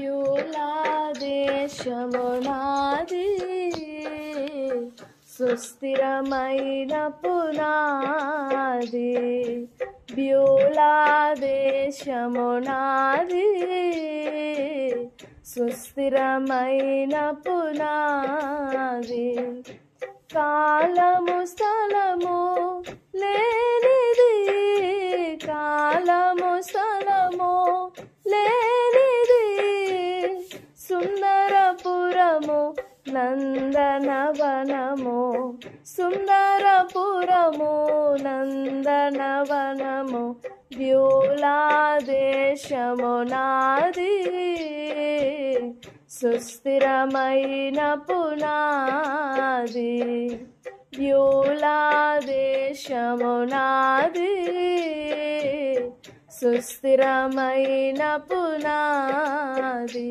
Beulah దేశము నాది, సుస్థిరమైన పునాది. బ్యూలా దేశము నాది, సుస్థిరమైన పునాది. కాలము స్థలము లేనిది, కాలము స్థలము లేనిది, సుందరపురము నందనవనము, సుందరపురము నందనవనము. బ్యూలా దేశము నాది, సుస్థిరమైన పునాది. బ్యూలా దేశము నాది, సుస్థిరమైన పునాది.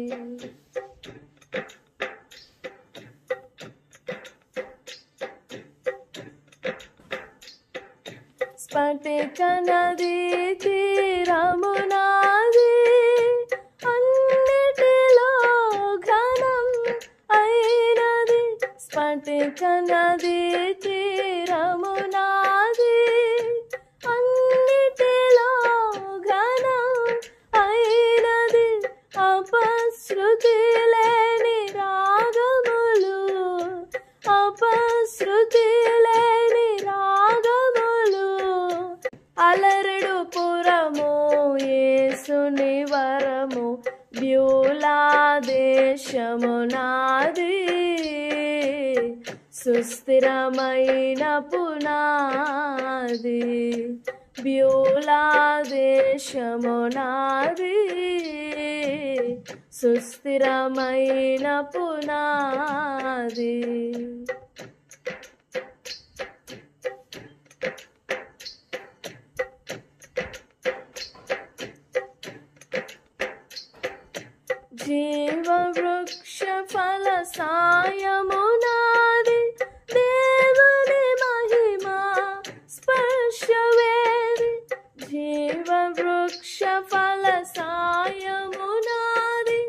స్ఫటిక నదీ తీరము నాది, అన్నిటిలో ఘనం అయినది. స్ఫటిక నదీ తీరము నాది, అన్నిటిలో ఘనం అయినది. అపశృతి లేని రాగములు, అపశృతి లేని రాగములు. అలరుడు పురము యేసుని వరము. బ్యూలా దేశము నాది, సుస్థిరమైన పునాది. బ్యూలా దేశము నాది, సుస్థిరమైన పునాది. జీవ వృక్ష ఫల సాయము నాది, దేవుని మహిమా స్పర్శవేది. జీవ వృక్ష ఫల సాయము నాది,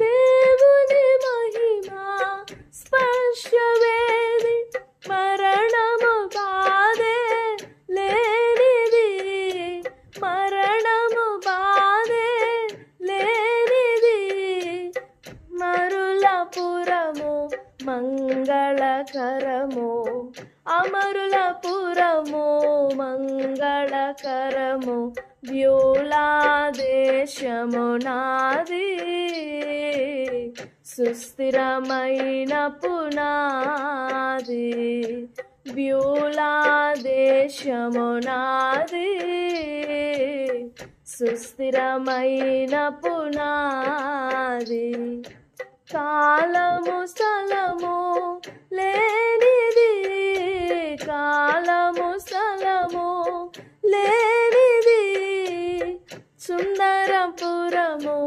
దేవుని మహిమా స్పర్శవేది. మరణము బాధే లేనిది, మరణము బాధే లేనిది. మరులపురము మంగళకరము, అమరులపురము మంగళకరము. బ్యూలా దేశము నాది, సుస్థిరమైన పునాది. బ్యూలా దేశము నాది, సుస్థిరమైన పునాది. కాలము స్థలము లేనిది, కాలము స్థలము లేనిది. సుందరపురము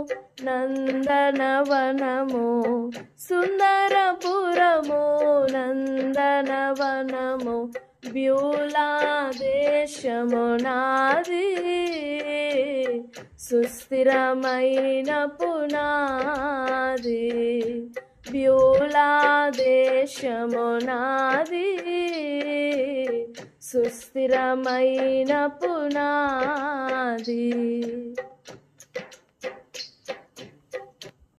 నందనవనము, సుందరపురము నందనవనము. బ్యూలా దేశము నాది, సుస్థిరమైన పునాది. బ్యూలా దేశము నాది, సుస్థిరమైన పునాది.